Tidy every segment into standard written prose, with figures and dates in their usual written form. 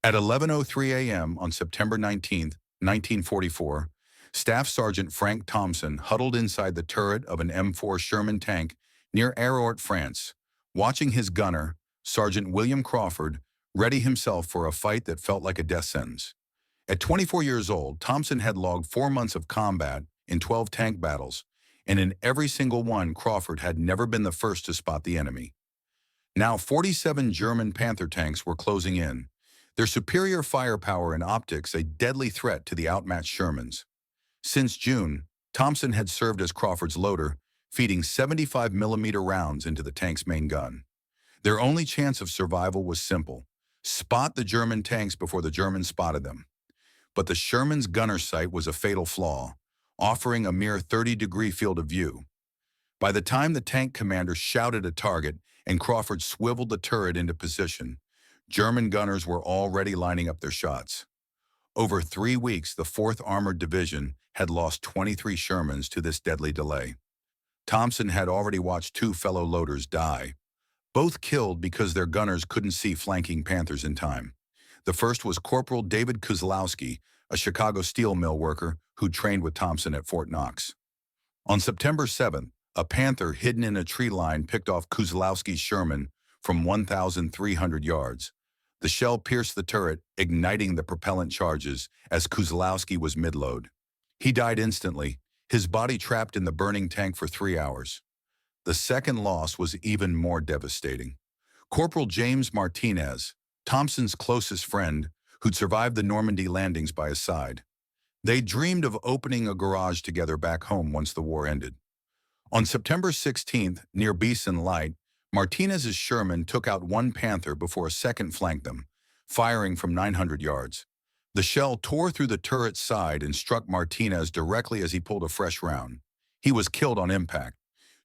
At 11:03 a.m. on September 19, 1944, Staff Sergeant Frank Thompson huddled inside the turret of an M4 Sherman tank near Aerort, France, watching his gunner, Sergeant William Crawford, ready himself for a fight that felt like a death sentence. At 24 years old, Thompson had logged 4 months of combat in 12 tank battles, and in every single one, Crawford had never been the first to spot the enemy. Now 47 German Panther tanks were closing in, their superior firepower and optics a deadly threat to the outmatched Shermans. Since June, Thompson had served as Crawford's loader, feeding 75 mm rounds into the tank's main gun. Their only chance of survival was simple: spot the German tanks before the Germans spotted them. But the Sherman's gunner sight was a fatal flaw, offering a mere 30-degree field of view. By the time the tank commander shouted a target and Crawford swiveled the turret into position, German gunners were already lining up their shots. Over 3 weeks, the 4th Armored Division had lost 23 Shermans to this deadly delay. Thompson had already watched 2 fellow loaders die, both killed because their gunners couldn't see flanking Panthers in time. The first was Corporal David Kozlowski, a Chicago steel mill worker who trained with Thompson at Fort Knox. On September 7th, a Panther hidden in a tree line picked off Kozlowski's Sherman from 1,300 yards. The shell pierced the turret, igniting the propellant charges as Kozlowski was mid-load. He died instantly, his body trapped in the burning tank for 3 hours. The second loss was even more devastating. Corporal James Martinez, Thompson's closest friend, who'd survived the Normandy landings by his side. They dreamed of opening a garage together back home once the war ended. On September 16th, near Beeson Light, Martinez's Sherman took out one Panther before a second flanked them, firing from 900 yards. The shell tore through the turret's side and struck Martinez directly as he pulled a fresh round. He was killed on impact.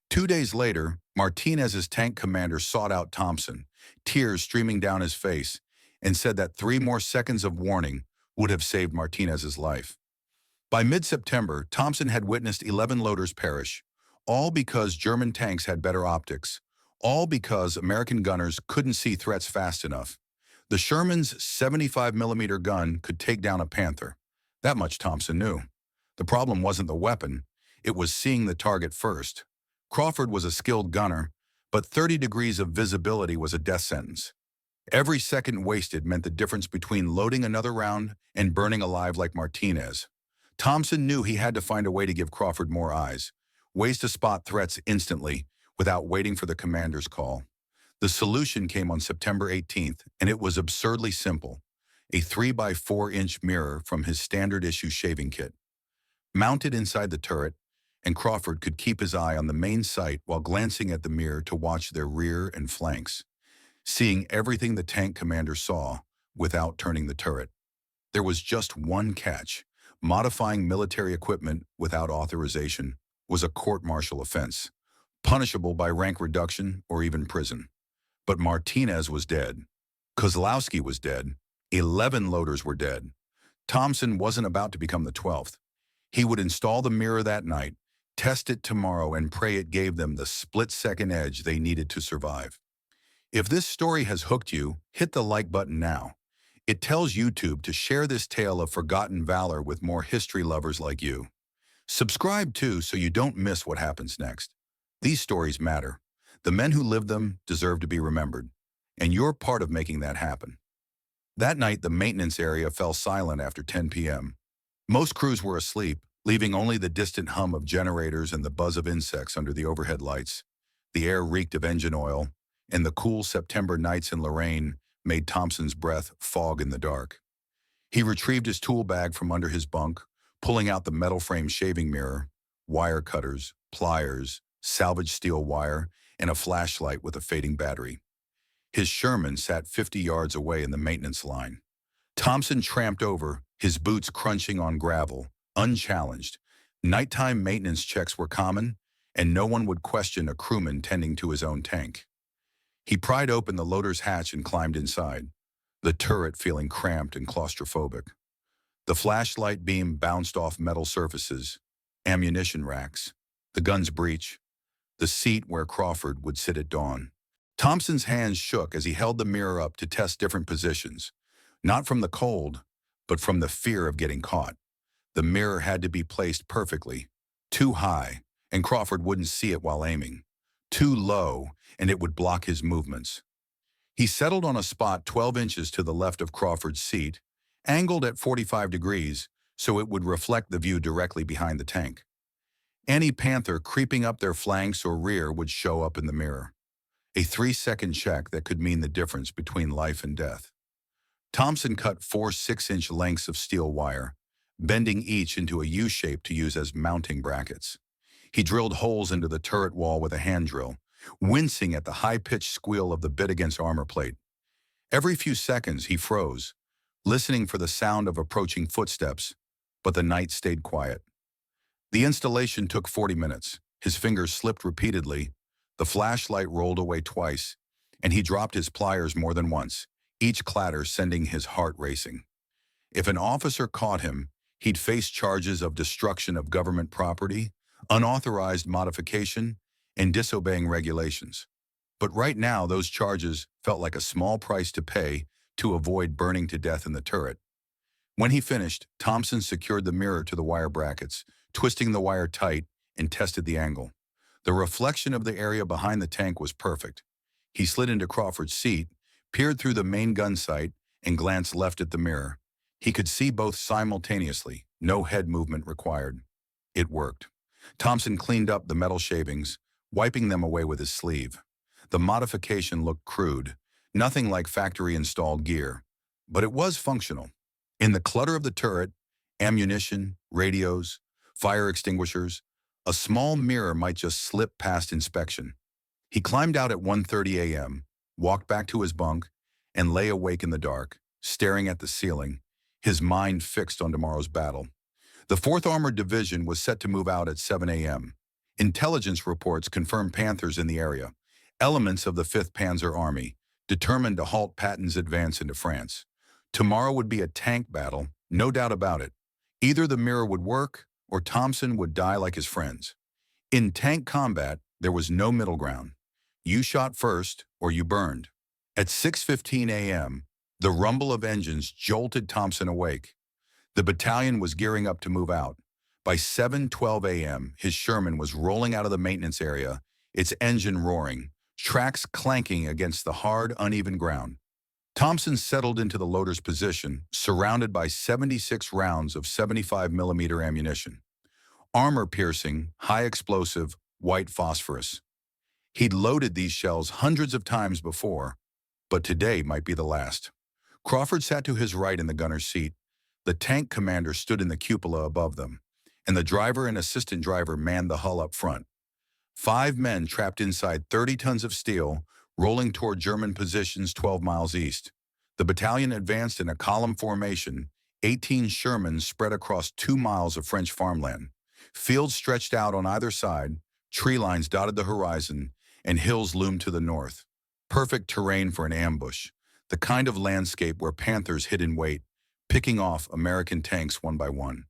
2 days later, Martinez's tank commander sought out Thompson, tears streaming down his face, and said that 3 more seconds of warning would have saved Martinez's life. By mid-September, Thompson had witnessed 11 loaders perish, all because German tanks had better optics, all because American gunners couldn't see threats fast enough. The Sherman's 75mm gun could take down a Panther. That much Thompson knew. The problem wasn't the weapon, it was seeing the target first. Crawford was a skilled gunner, but 30 degrees of visibility was a death sentence. Every second wasted meant the difference between loading another round and burning alive like Martinez. Thompson knew he had to find a way to give Crawford more eyes, ways to spot threats instantly without waiting for the commander's call. The solution came on September 18th, and it was absurdly simple: a 3x4-inch mirror from his standard issue shaving kit. Mounted inside the turret, and Crawford could keep his eye on the main sight while glancing at the mirror to watch their rear and flanks, seeing everything the tank commander saw without turning the turret. There was just one catch: modifying military equipment without authorization was a court-martial offense, punishable by rank reduction or even prison. But Martinez was dead. Kozlowski was dead. 11 loaders were dead. Thompson wasn't about to become the 12th. He would install the mirror that night, test it tomorrow, and pray it gave them the split-second edge they needed to survive. If this story has hooked you, hit the like button now. It tells YouTube to share this tale of forgotten valor with more history lovers like you. Subscribe too so you don't miss what happens next. These stories matter. The men who lived them deserve to be remembered, and you're part of making that happen. That night, the maintenance area fell silent after 10 p.m. Most crews were asleep, leaving only the distant hum of generators and the buzz of insects under the overhead lights. The air reeked of engine oil, and the cool September nights in Lorraine made Thompson's breath fog in the dark. He retrieved his tool bag from under his bunk, pulling out the metal frame shaving mirror, wire cutters, pliers, salvaged steel wire, and a flashlight with a fading battery. His Sherman sat 50 yards away in the maintenance line. Thompson tramped over, his boots crunching on gravel, unchallenged. Nighttime maintenance checks were common, and no one would question a crewman tending to his own tank. He pried open the loader's hatch and climbed inside, the turret feeling cramped and claustrophobic. The flashlight beam bounced off metal surfaces, ammunition racks, the gun's breech, the seat where Crawford would sit at dawn. Thompson's hands shook as he held the mirror up to test different positions. Not from the cold, but from the fear of getting caught. The mirror had to be placed perfectly. Too high, and Crawford wouldn't see it while aiming. Too low, and it would block his movements. He settled on a spot 12 inches to the left of Crawford's seat, angled at 45 degrees, so it would reflect the view directly behind the tank. Any panther creeping up their flanks or rear would show up in the mirror. A 3-second check that could mean the difference between life and death. Thompson cut 4 6-inch lengths of steel wire, bending each into a U shape to use as mounting brackets. He drilled holes into the turret wall with a hand drill, wincing at the high-pitched squeal of the bit against armor plate. Every few seconds he froze, listening for the sound of approaching footsteps, but the night stayed quiet. The installation took 40 minutes. His fingers slipped repeatedly, the flashlight rolled away twice, and he dropped his pliers more than once, each clatter sending his heart racing. If an officer caught him, he'd face charges of destruction of government property, unauthorized modification, and disobeying regulations. But right now, those charges felt like a small price to pay to avoid burning to death in the turret. When he finished, Thompson secured the mirror to the wire brackets, twisting the wire tight, and tested the angle. The reflection of the area behind the tank was perfect. He slid into Crawford's seat, peered through the main gun sight, and glanced left at the mirror. He could see both simultaneously, no head movement required. It worked. Thompson cleaned up the metal shavings, wiping them away with his sleeve. The modification looked crude, nothing like factory-installed gear, but it was functional. In the clutter of the turret, ammunition, radios, fire extinguishers, a small mirror might just slip past inspection. He climbed out at 1:30 a.m., walked back to his bunk, and lay awake in the dark, staring at the ceiling, his mind fixed on tomorrow's battle. The 4th Armored Division was set to move out at 7 a.m. Intelligence reports confirmed Panthers in the area, elements of the 5th Panzer Army, determined to halt Patton's advance into France. Tomorrow would be a tank battle, no doubt about it. Either the mirror would work, or Thompson would die like his friends. In tank combat, there was no middle ground. You shot first, or you burned. At 6:15 a.m., the rumble of engines jolted Thompson awake. The battalion was gearing up to move out. By 7:12 a.m., his Sherman was rolling out of the maintenance area, its engine roaring, tracks clanking against the hard, uneven ground. Thompson settled into the loader's position, surrounded by 76 rounds of 75mm ammunition. Armor-piercing, high-explosive, white phosphorus. He'd loaded these shells hundreds of times before, but today might be the last. Crawford sat to his right in the gunner's seat. The tank commander stood in the cupola above them, and the driver and assistant driver manned the hull up front. 5 men trapped inside 30 tons of steel, rolling toward German positions 12 miles east. The battalion advanced in a column formation, 18 Shermans spread across 2 miles of French farmland. Fields stretched out on either side, tree lines dotted the horizon, and hills loomed to the north. Perfect terrain for an ambush, the kind of landscape where Panthers hid in wait, picking off American tanks one by one.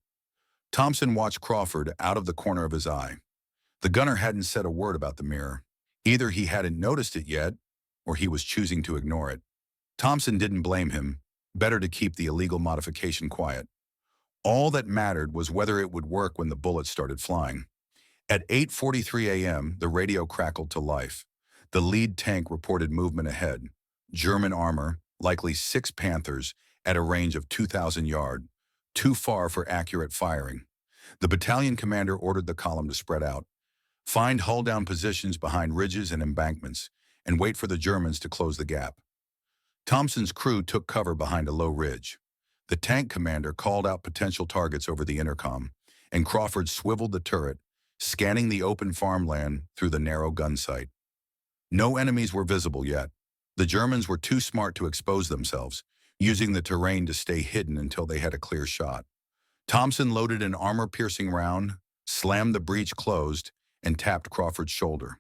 Thompson watched Crawford out of the corner of his eye. The gunner hadn't said a word about the mirror. Either he hadn't noticed it yet, or he was choosing to ignore it. Thompson didn't blame him. Better to keep the illegal modification quiet. All that mattered was whether it would work when the bullets started flying. At 8:43 a.m., the radio crackled to life. The lead tank reported movement ahead. German armor, likely 6 Panthers, at a range of 2,000 yards, too far for accurate firing. The battalion commander ordered the column to spread out. Find hull-down positions behind ridges and embankments, and wait for the Germans to close the gap. Thompson's crew took cover behind a low ridge. The tank commander called out potential targets over the intercom, and Crawford swiveled the turret, scanning the open farmland through the narrow gun sight. No enemies were visible yet. The Germans were too smart to expose themselves, using the terrain to stay hidden until they had a clear shot. Thompson loaded an armor-piercing round, slammed the breech closed, and tapped Crawford's shoulder.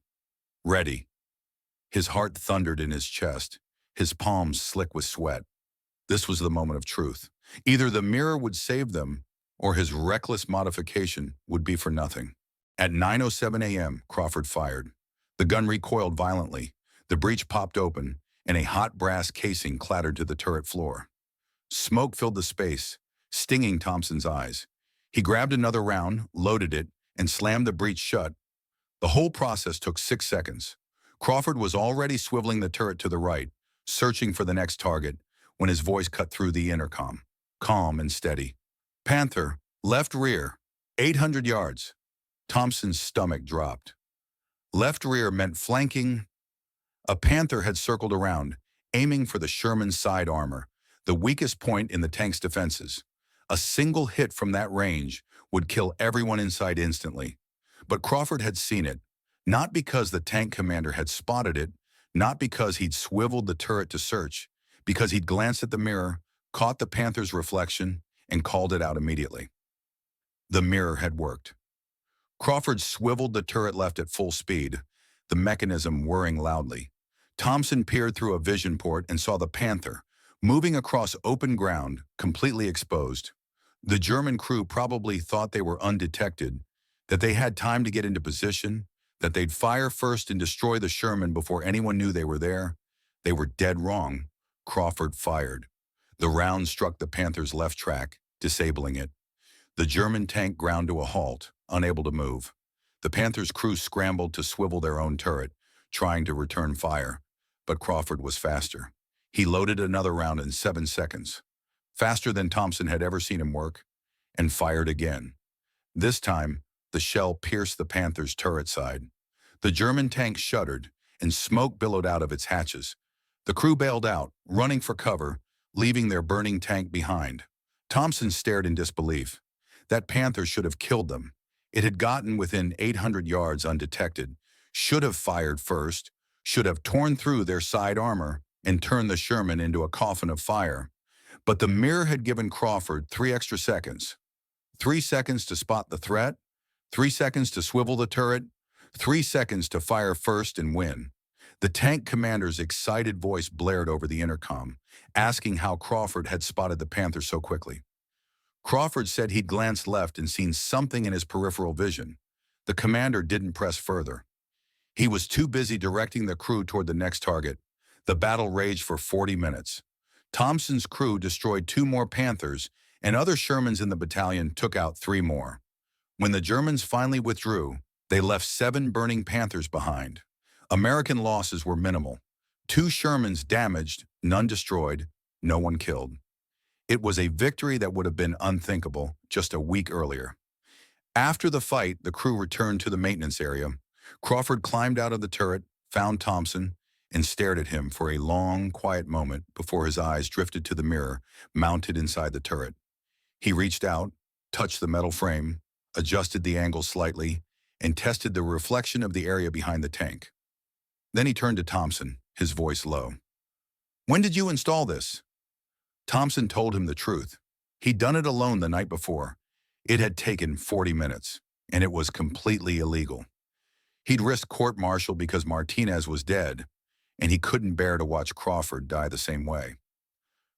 Ready. His heart thundered in his chest, his palms slick with sweat. This was the moment of truth. Either the mirror would save them, or his reckless modification would be for nothing. At 9:07 a.m., Crawford fired. The gun recoiled violently, the breech popped open, and a hot brass casing clattered to the turret floor. Smoke filled the space, stinging Thompson's eyes. He grabbed another round, loaded it, and slammed the breech shut. The whole process took 6 seconds. Crawford was already swiveling the turret to the right, searching for the next target, when his voice cut through the intercom, calm and steady. "Panther, left rear, 800 yards." Thompson's stomach dropped. Left rear meant flanking. A Panther had circled around, aiming for the Sherman side armor, the weakest point in the tank's defenses. A single hit from that range would kill everyone inside instantly. But Crawford had seen it, not because the tank commander had spotted it, not because he'd swiveled the turret to search, because he'd glanced at the mirror, caught the Panther's reflection, and called it out immediately. The mirror had worked. Crawford swiveled the turret left at full speed, the mechanism whirring loudly. Thompson peered through a vision port and saw the Panther, moving across open ground, completely exposed. The German crew probably thought they were undetected, that they had time to get into position, that they'd fire first and destroy the Sherman before anyone knew they were there. They were dead wrong. Crawford fired. The round struck the Panther's left track, disabling it. The German tank ground to a halt, unable to move. The Panther's crew scrambled to swivel their own turret, trying to return fire. But Crawford was faster. He loaded another round in 7 seconds, faster than Thompson had ever seen him work, and fired again. This time, the shell pierced the Panther's turret side. The German tank shuddered, and smoke billowed out of its hatches. The crew bailed out, running for cover, leaving their burning tank behind. Thompson stared in disbelief. That Panther should have killed them. It had gotten within 800 yards undetected, should have fired first, should have torn through their side armor and turned the Sherman into a coffin of fire. But the mirror had given Crawford 3 extra seconds. 3 seconds to spot the threat, 3 seconds to swivel the turret, 3 seconds to fire first and win. The tank commander's excited voice blared over the intercom, asking how Crawford had spotted the Panther so quickly. Crawford said he'd glanced left and seen something in his peripheral vision. The commander didn't press further. He was too busy directing the crew toward the next target. The battle raged for 40 minutes. Thompson's crew destroyed 2 more Panthers, and other Shermans in the battalion took out 3 more. When the Germans finally withdrew, they left 7 burning Panthers behind. American losses were minimal. 2 Shermans damaged, none destroyed, no one killed. It was a victory that would have been unthinkable just a week earlier. After the fight, the crew returned to the maintenance area. Crawford climbed out of the turret, found Thompson, and stared at him for a long, quiet moment before his eyes drifted to the mirror mounted inside the turret. He reached out, touched the metal frame, adjusted the angle slightly, and tested the reflection of the area behind the tank. Then he turned to Thompson, his voice low. "When did you install this?" Thompson told him the truth. He'd done it alone the night before. It had taken 40 minutes, and it was completely illegal. He'd risked court-martial because Martinez was dead, and he couldn't bear to watch Crawford die the same way.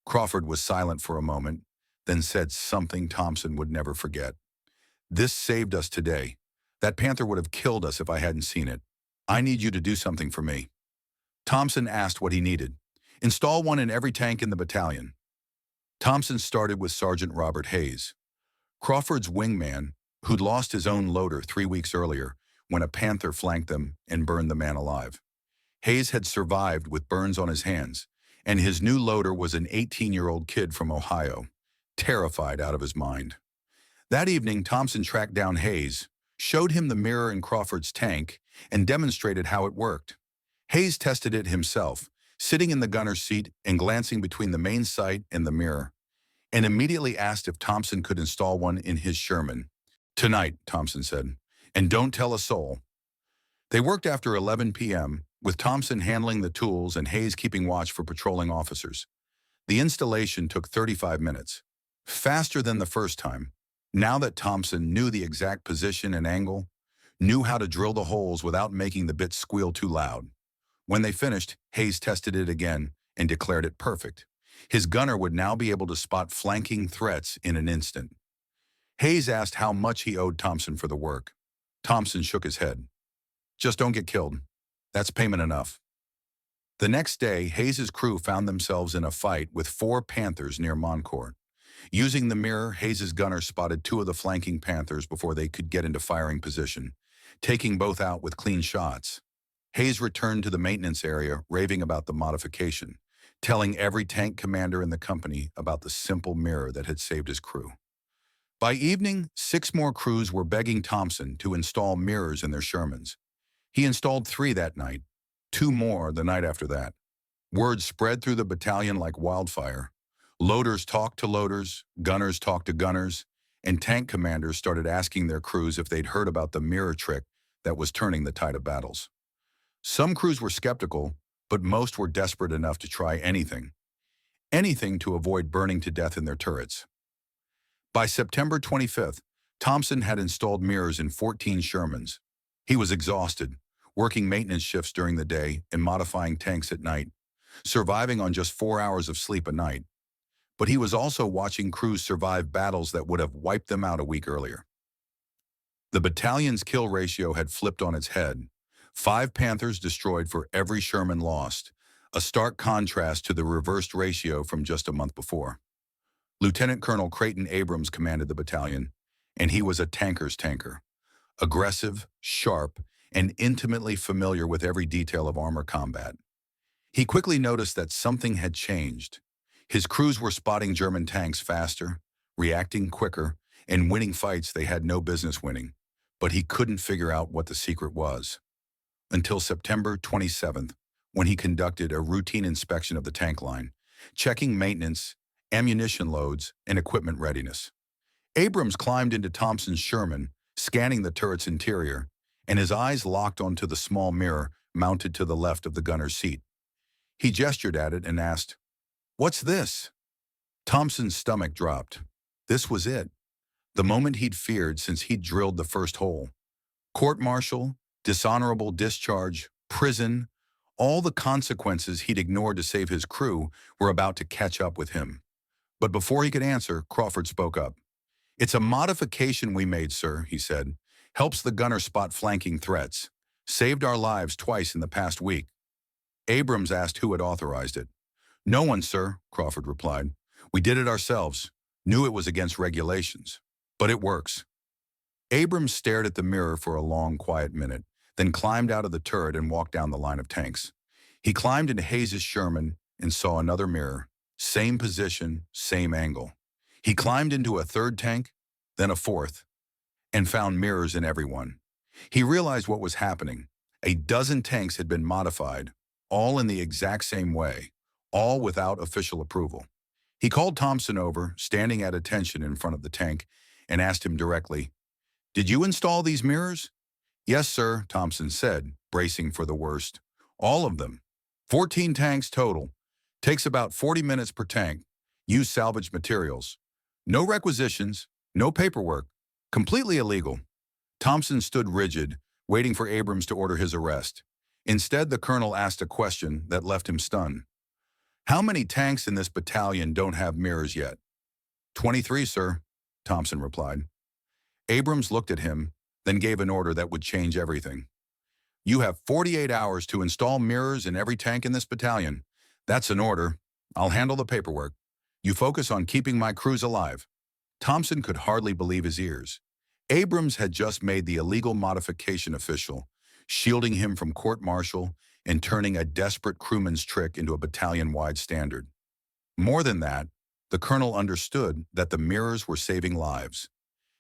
Crawford was silent for a moment, then said something Thompson would never forget. "This saved us today. That Panther would have killed us if I hadn't seen it. I need you to do something for me." Thompson asked what he needed. "Install one in every tank in the battalion." Thompson started with Sergeant Robert Hayes, Crawford's wingman, who'd lost his own loader 3 weeks earlier when a Panther flanked them and burned the man alive. Hayes had survived with burns on his hands, and his new loader was an 18-year-old kid from Ohio, terrified out of his mind. That evening, Thompson tracked down Hayes, showed him the mirror in Crawford's tank, and demonstrated how it worked. Hayes tested it himself, sitting in the gunner's seat and glancing between the main sight and the mirror, and immediately asked if Thompson could install one in his Sherman. "Tonight," Thompson said, "and don't tell a soul." They worked after 11 p.m., with Thompson handling the tools and Hayes keeping watch for patrolling officers. The installation took 35 minutes, faster than the first time. Now that Thompson knew the exact position and angle, knew how to drill the holes without making the bits squeal too loud. When they finished, Hayes tested it again and declared it perfect. His gunner would now be able to spot flanking threats in an instant. Hayes asked how much he owed Thompson for the work. Thompson shook his head. "Just don't get killed. That's payment enough." The next day, Hayes's crew found themselves in a fight with 4 Panthers near Moncourt. Using the mirror, Hayes's gunner spotted 2 of the flanking Panthers before they could get into firing position, taking both out with clean shots. Hayes returned to the maintenance area, raving about the modification, telling every tank commander in the company about the simple mirror that had saved his crew. By evening, 6 more crews were begging Thompson to install mirrors in their Shermans. He installed 3 that night, 2 more the night after that. Word spread through the battalion like wildfire. Loaders talked to loaders, gunners talked to gunners, and tank commanders started asking their crews if they'd heard about the mirror trick that was turning the tide of battles. Some crews were skeptical, but most were desperate enough to try anything to avoid burning to death in their turrets. By September 25th, Thompson had installed mirrors in 14 Shermans. He was exhausted, working maintenance shifts during the day and modifying tanks at night, surviving on just 4 hours of sleep a night. But he was also watching crews survive battles that would have wiped them out a week earlier. The battalion's kill ratio had flipped on its head. 5 Panthers destroyed for every Sherman lost, a stark contrast to the reversed ratio from just a month before. Lieutenant Colonel Creighton Abrams commanded the battalion, and he was a tanker's tanker. Aggressive, sharp, and intimately familiar with every detail of armor combat. He quickly noticed that something had changed. His crews were spotting German tanks faster, reacting quicker, and winning fights they had no business winning, but he couldn't figure out what the secret was. Until September 27th, when he conducted a routine inspection of the tank line, checking maintenance, ammunition loads, and equipment readiness. Abrams climbed into Thompson's Sherman, scanning the turret's interior, and his eyes locked onto the small mirror mounted to the left of the gunner's seat. He gestured at it and asked, "What's this?" Thompson's stomach dropped. This was it. The moment he'd feared since he'd drilled the first hole. Court-martial, dishonorable discharge, prison, all the consequences he'd ignored to save his crew were about to catch up with him. But before he could answer, Crawford spoke up. "It's a modification we made, sir," he said. "Helps the gunner spot flanking threats. Saved our lives twice in the past week." Abrams asked who had authorized it. "No one, sir," Crawford replied. "We did it ourselves. Knew it was against regulations. But it works." Abrams stared at the mirror for a long, quiet minute, then climbed out of the turret and walked down the line of tanks. He climbed into Hayes's Sherman and saw another mirror. Same position, same angle. He climbed into a third tank, then a fourth, and found mirrors in every one. He realized what was happening. A dozen tanks had been modified, all in the exact same way, all without official approval. He called Thompson over, standing at attention in front of the tank, and asked him directly, "Did you install these mirrors?" "Yes, sir," Thompson said, bracing for the worst. "All of them. 14 tanks total. Takes about 40 minutes per tank. Use salvaged materials. No requisitions, no paperwork. Completely illegal." Thompson stood rigid, waiting for Abrams to order his arrest. Instead, the colonel asked a question that left him stunned. "How many tanks in this battalion don't have mirrors yet?" 23, sir," Thompson replied. Abrams looked at him, then gave an order that would change everything. "You have 48 hours to install mirrors in every tank in this battalion. That's an order. I'll handle the paperwork. You focus on keeping my crews alive." Thompson could hardly believe his ears. Abrams had just made the illegal modification official, shielding him from court-martial and turning a desperate crewman's trick into a battalion-wide standard. More than that, the colonel understood that the mirrors were saving lives,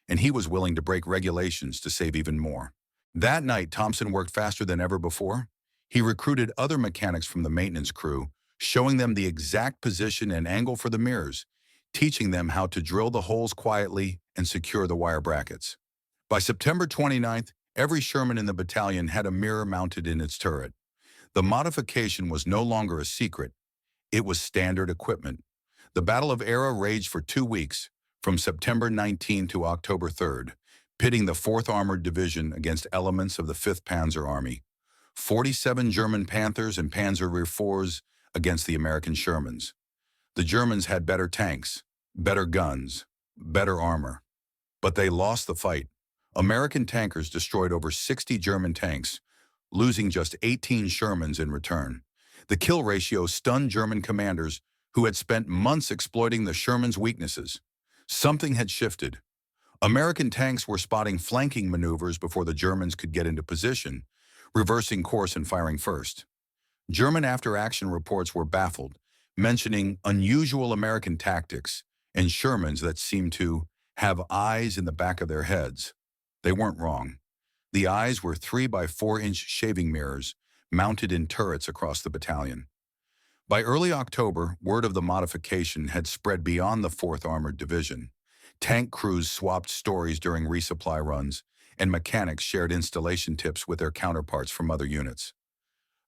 and he was willing to break regulations to save even more. That night, Thompson worked faster than ever before. He recruited other mechanics from the maintenance crew, showing them the exact position and angle for the mirrors, teaching them how to drill the holes quietly and secure the wire brackets. By September 29th, every Sherman in the battalion had a mirror mounted in its turret. The modification was no longer a secret. It was standard equipment. The Battle of Arras raged for 2 weeks, from September 19 to October 3rd, pitting the 4th Armored Division against elements of the 5th Panzer Army, 47 German Panthers and Panzer IV against the American Shermans. The Germans had better tanks, better guns, better armor. But they lost the fight. American tankers destroyed over 60 German tanks, losing just 18 Shermans in return. The kill ratio stunned German commanders who had spent months exploiting the Sherman's weaknesses. Something had shifted. American tanks were spotting flanking maneuvers before the Germans could get into position, reversing course and firing first. German after-action reports were baffled, mentioning unusual American tactics and Shermans that seemed to have eyes in the back of their heads. They weren't wrong. The eyes were 3 by 4-inch shaving mirrors mounted in turrets across the battalion. By early October, word of the modification had spread beyond the 4th Armored Division. Tank crews swapped stories during resupply runs, and mechanics shared installation tips with their counterparts from other units.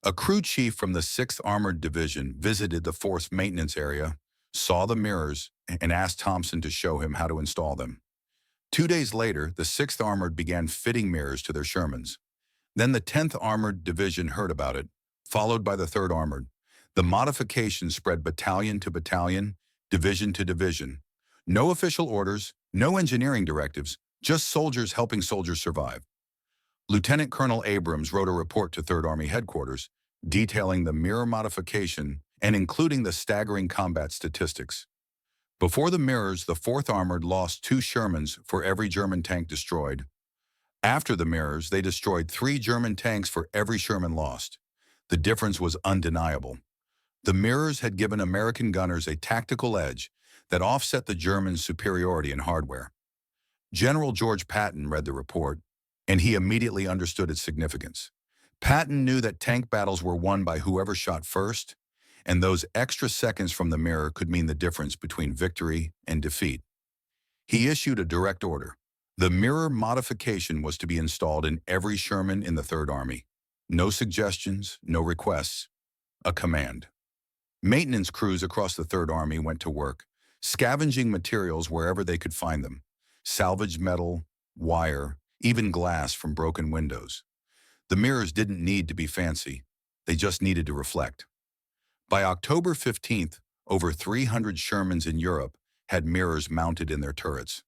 A crew chief from the 6th Armored Division visited the 4th maintenance area, saw the mirrors, and asked Thompson to show him how to install them. 2 days later, the 6th Armored began fitting mirrors to their Shermans. Then the 10th Armored Division heard about it, followed by the 3rd Armored. The modification spread battalion to battalion, division to division. No official orders, no engineering directives, just soldiers helping soldiers survive. Lieutenant Colonel Abrams wrote a report to 3rd Army headquarters, detailing the mirror modification and including the staggering combat statistics. Before the mirrors, the 4th Armored lost 2 Shermans for every German tank destroyed. After the mirrors, they destroyed 3 German tanks for every Sherman lost. The difference was undeniable. The mirrors had given American gunners a tactical edge that offset the Germans' superiority in hardware. General George Patton read the report, and he immediately understood its significance. Patton knew that tank battles were won by whoever shot first, and those extra seconds from the mirror could mean the difference between victory and defeat. He issued a direct order. The mirror modification was to be installed in every Sherman in the 3rd Army. No suggestions, no requests, a command. Maintenance crews across the 3rd Army went to work, scavenging materials wherever they could find them. Salvaged metal, wire, even glass from broken windows. The mirrors didn't need to be fancy. They just needed to reflect. By October 15th, over 300 Shermans in Europe had mirrors mounted in their turrets.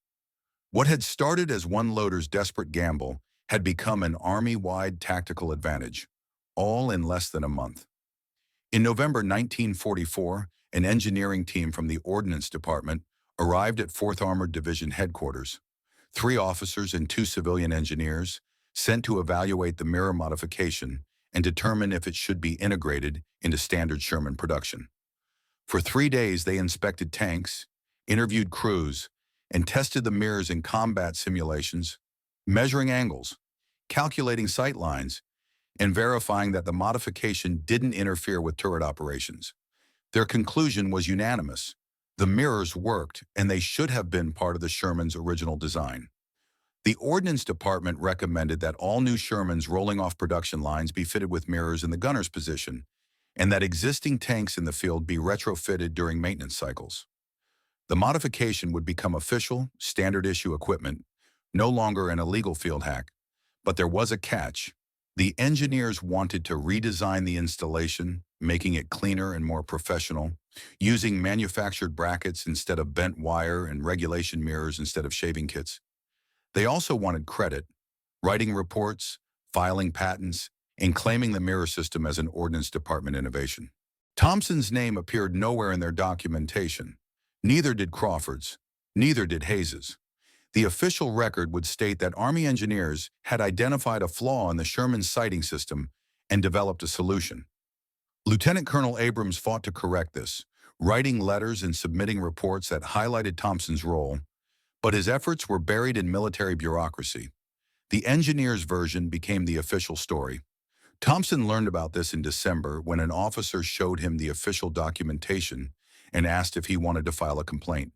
What had started as one loader's desperate gamble had become an Army-wide tactical advantage, all in less than a month. In November 1944, an engineering team from the Ordnance Department arrived at 4th Armored Division headquarters. 3 officers and 2 civilian engineers sent to evaluate the mirror modification and determine if it should be integrated into standard Sherman production. For 3 days, they inspected tanks, interviewed crews, and tested the mirrors in combat simulations, measuring angles, calculating sight lines, and verifying that the modification didn't interfere with turret operations. Their conclusion was unanimous. The mirrors worked, and they should have been part of the Sherman's original design. The Ordnance Department recommended that all new Shermans rolling off production lines be fitted with mirrors in the gunner's position, and that existing tanks in the field be retrofitted during maintenance cycles. The modification would become official, standard-issue equipment, no longer an illegal field hack. But there was a catch. The engineers wanted to redesign the installation, making it cleaner and more professional, using manufactured brackets instead of bent wire and regulation mirrors instead of shaving kits. They also wanted credit, writing reports, filing patents, and claiming the mirror system as an Ordnance Department innovation. Thompson's name appeared nowhere in their documentation. Neither did Crawford's, neither did Hayes's. The official record would state that Army engineers had identified a flaw in the Sherman sighting system and developed a solution. Lieutenant Colonel Abrams fought to correct this, writing letters and submitting reports that highlighted Thompson's role, but his efforts were buried in military bureaucracy. The engineer's version became the official story. Thompson learned about this in December when an officer showed him the official documentation and asked if he wanted to file a complaint.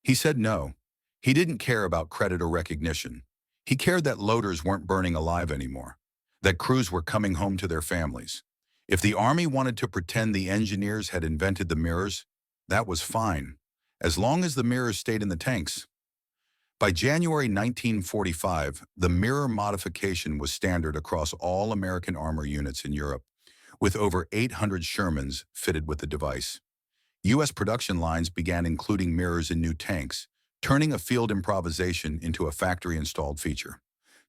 He said no. He didn't care about credit or recognition. He cared that loaders weren't burning alive anymore, that crews were coming home to their families. If the Army wanted to pretend the engineers had invented the mirrors, that was fine, as long as the mirrors stayed in the tanks. By January 1945, the mirror modification was standard across all American armor units in Europe, with over 800 Shermans fitted with the device. U.S. production lines began including mirrors in new tanks, turning a field improvisation into a factory-installed feature.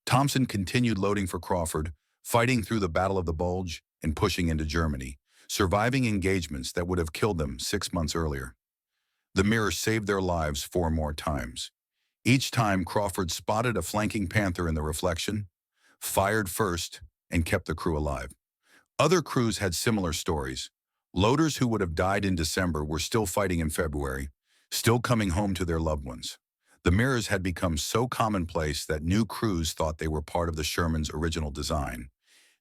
Thompson continued loading for Crawford, fighting through the Battle of the Bulge and pushing into Germany, surviving engagements that would have killed them 6 months earlier. The mirror saved their lives 4 more times. Each time Crawford spotted a flanking Panther in the reflection, fired first, and kept the crew alive. Other crews had similar stories. Loaders who would have died in December were still fighting in February, still coming home to their loved ones. The mirrors had become so commonplace that new crews thought they were part of the Sherman's original design,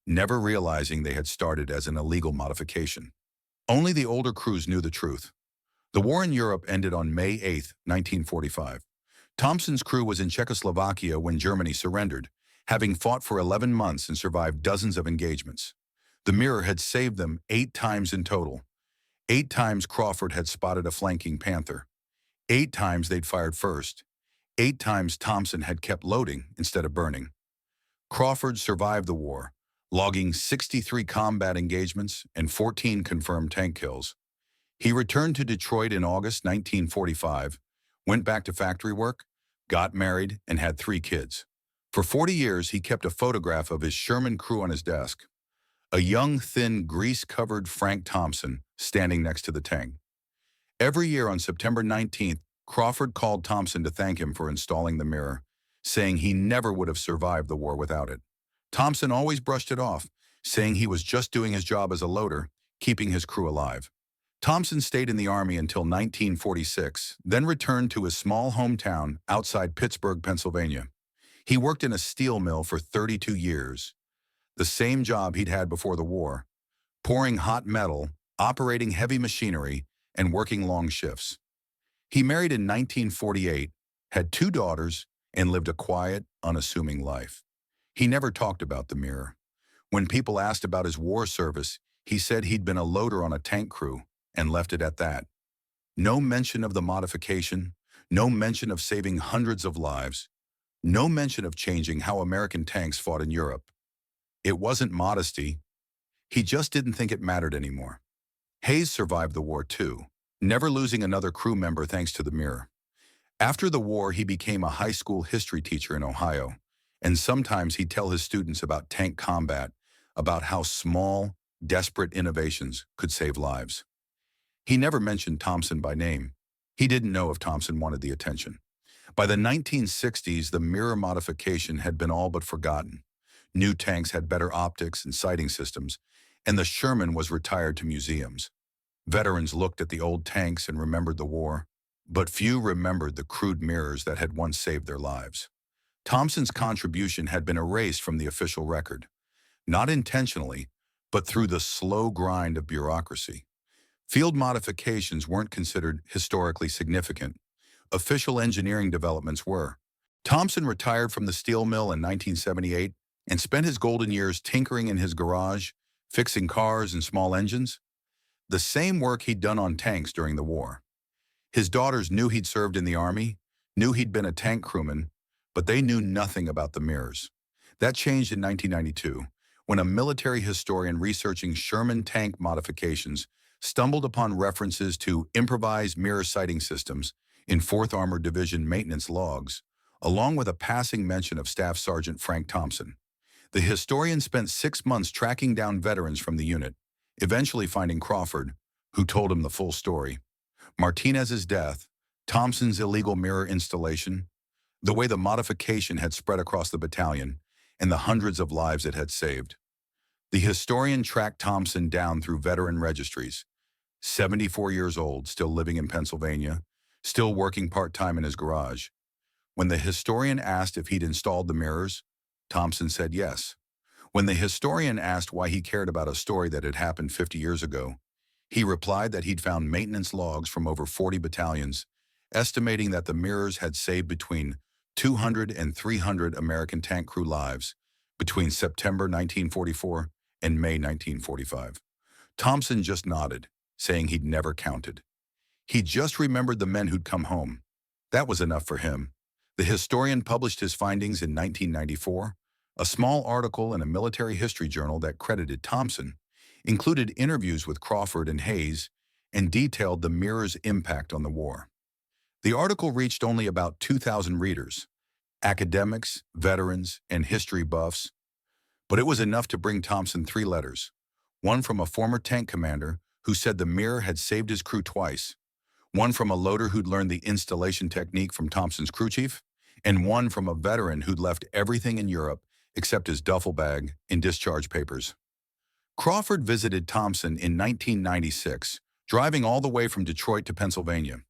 never realizing they had started as an illegal modification. Only the older crews knew the truth. The war in Europe ended on May 8, 1945. Thompson's crew was in Czechoslovakia when Germany surrendered, having fought for 11 months and survived dozens of engagements. The mirror had saved them 8 times in total. 8 times Crawford had spotted a flanking Panther. 8 times they'd fired first. 8 times Thompson had kept loading instead of burning. Crawford survived the war, logging 63 combat engagements and 14 confirmed tank kills. He returned to Detroit in August 1945, went back to factory work, got married, and had 3 kids. For 40 years, he kept a photograph of his Sherman crew on his desk. A young, thin, grease-covered Frank Thompson standing next to the tank. Every year on September 19th, Crawford called Thompson to thank him for installing the mirror, saying he never would have survived the war without it. Thompson always brushed it off, saying he was just doing his job as a loader, keeping his crew alive. Thompson stayed in the Army until 1946, then returned to his small hometown outside Pittsburgh, Pennsylvania. He worked in a steel mill for 32 years, the same job he'd had before the war, pouring hot metal, operating heavy machinery, and working long shifts. He married in 1948, had 2 daughters, and lived a quiet, unassuming life. He never talked about the mirror. When people asked about his war service, he said he'd been a loader on a tank crew and left it at that. No mention of the modification, no mention of saving hundreds of lives, no mention of changing how American tanks fought in Europe. It wasn't modesty. He just didn't think it mattered anymore. Hayes survived the war too, never losing another crew member thanks to the mirror. After the war, he became a high school history teacher in Ohio, and sometimes he'd tell his students about tank combat, about how small, desperate innovations could save lives. He never mentioned Thompson by name. He didn't know if Thompson wanted the attention. By the 1960s, the mirror modification had been all but forgotten. New tanks had better optics and sighting systems, and the Sherman was retired to museums. Veterans looked at the old tanks and remembered the war, but few remembered the crude mirrors that had once saved their lives. Thompson's contribution had been erased from the official record, not intentionally, but through the slow grind of bureaucracy. Field modifications weren't considered historically significant. Official engineering developments were. Thompson retired from the steel mill in 1978 and spent his golden years tinkering in his garage, fixing cars and small engines. The same work he'd done on tanks during the war. His daughters knew he'd served in the Army, knew he'd been a tank crewman, but they knew nothing about the mirrors. That changed in 1992, when a military historian researching Sherman tank modifications stumbled upon references to improvised mirror sighting systems in 4th Armored Division maintenance logs, along with a passing mention of Staff Sergeant Frank Thompson. The historian spent 6 months tracking down veterans from the unit, eventually finding Crawford, who told him the full story. Martinez's death, Thompson's illegal mirror installation, the way the modification had spread across the battalion, and the hundreds of lives it had saved. The historian tracked Thompson down through veteran registries. 74 years old, still living in Pennsylvania, still working part-time in his garage. When the historian asked if he'd installed the mirrors, Thompson said yes. When the historian asked why he cared about a story that had happened 50 years ago, he replied that he'd found maintenance logs from over 40 battalions, estimating that the mirrors had saved between 200 and 300 American tank crew lives between September 1944 and May 1945. Thompson just nodded, saying he'd never counted. He just remembered the men who'd come home. That was enough for him. The historian published his findings in 1994. A small article in a military history journal that credited Thompson included interviews with Crawford and Hayes and detailed the mirror's impact on the war. The article reached only about 2,000 readers, academics, veterans, and history buffs, but it was enough to bring Thompson 3 letters, One from a former tank commander who said the mirror had saved his crew twice, one from a loader who'd learned the installation technique from Thompson's crew chief, and one from a veteran who'd left everything in Europe except his duffel bag and discharge papers. Crawford visited Thompson in 1996, driving all the way from Detroit to Pennsylvania.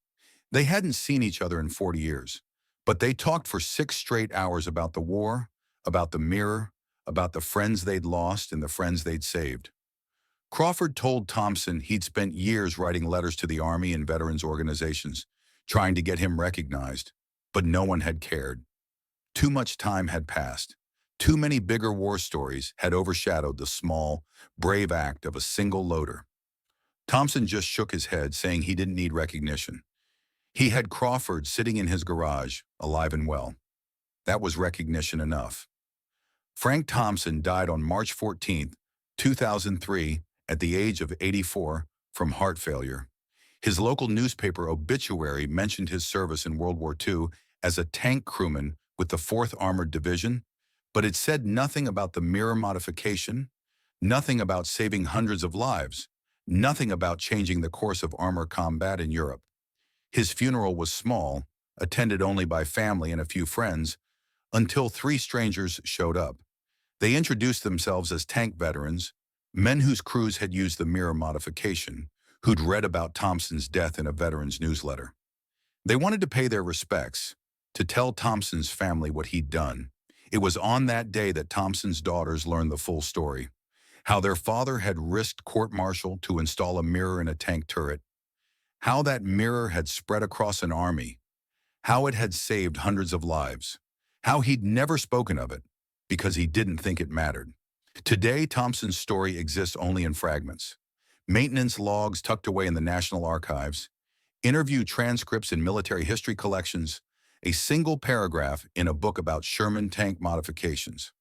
They hadn't seen each other in 40 years, but they talked for 6 straight hours about the war, about the mirror, about the friends they'd lost and the friends they'd saved. Crawford told Thompson he'd spent years writing letters to the Army and veterans organizations, trying to get him recognized, but no one had cared. Too much time had passed. Too many bigger war stories had overshadowed the small, brave act of a single loader. Thompson just shook his head, saying he didn't need recognition. He had Crawford sitting in his garage, alive and well. That was recognition enough. Frank Thompson died on March 14, 2003, at the age of 84, from heart failure. His local newspaper obituary mentioned his service in World War II as a tank crewman with the 4th Armored Division, but it said nothing about the mirror modification, nothing about saving hundreds of lives, nothing about changing the course of armor combat in Europe. His funeral was small, attended only by family and a few friends, until 3 strangers showed up. They introduced themselves as tank veterans, men whose crews had used the mirror modification, who'd read about Thompson's death in a veteran's newsletter. They wanted to pay their respects, to tell Thompson's family what he'd done. It was on that day that Thompson's daughters learned the full story, how their father had risked court-martial to install a mirror in a tank turret, how that mirror had spread across an army, how it had saved hundreds of lives, how he'd never spoken of it because he didn't think it mattered. Today, Thompson's story exists only in fragments. Maintenance logs tucked away in the National Archives, interview transcripts in military history collections, a single paragraph in a book about Sherman tank modifications.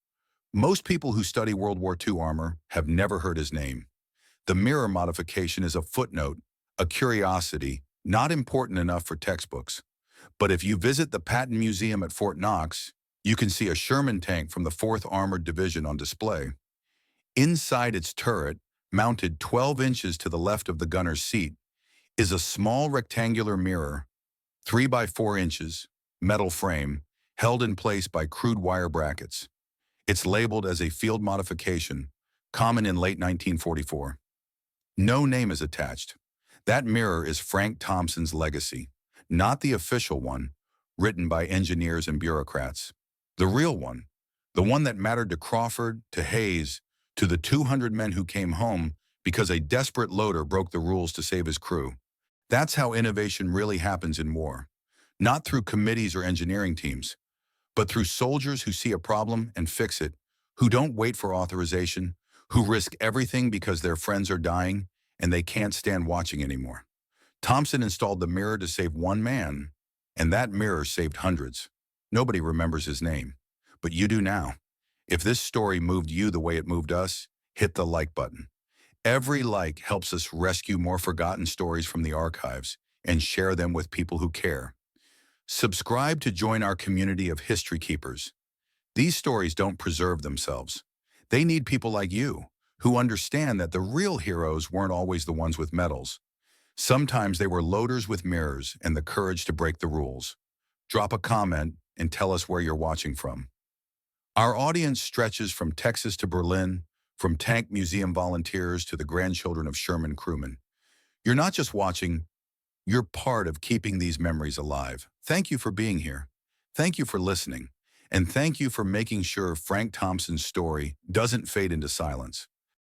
Most people who study World War II armor have never heard his name. The mirror modification is a footnote, a curiosity, not important enough for textbooks. But if you visit the Patton Museum at Fort Knox, you can see a Sherman tank from the 4th Armored Division on display. Inside its turret, mounted 12 inches to the left of the gunner's seat, is a small rectangular mirror, 3 by 4 inches, metal frame, held in place by crude wire brackets. It's labeled as a field modification, common in late 1944. No name is attached. That mirror is Frank Thompson's legacy, not the official one, written by engineers and bureaucrats. The real one, the one that mattered to Crawford, to Hayes, to the 200 men who came home because a desperate loader broke the rules to save his crew. That's how innovation really happens in war. Not through committees or engineering teams, but through soldiers who see a problem and fix it, who don't wait for authorization, who risk everything because their friends are dying and they can't stand watching anymore. Thompson installed the mirror to save one man, and that mirror saved hundreds. Nobody remembers his name, but you do now. If this story moved you the way it moved us, hit the like button. Every like helps us rescue more forgotten stories from the archives and share them with people who care. Subscribe to join our community of history keepers. These stories don't preserve themselves. They need people like you, who understand that the real heroes weren't always the ones with medals. Sometimes they were loaders with mirrors and the courage to break the rules. Drop a comment and tell us where you're watching from. Our audience stretches from Texas to Berlin, from tank museum volunteers to the grandchildren of Sherman crewmen. You're not just watching, you're part of keeping these memories alive. Thank you for being here. Thank you for listening. And thank you for making sure Frank Thompson's story doesn't fade into silence.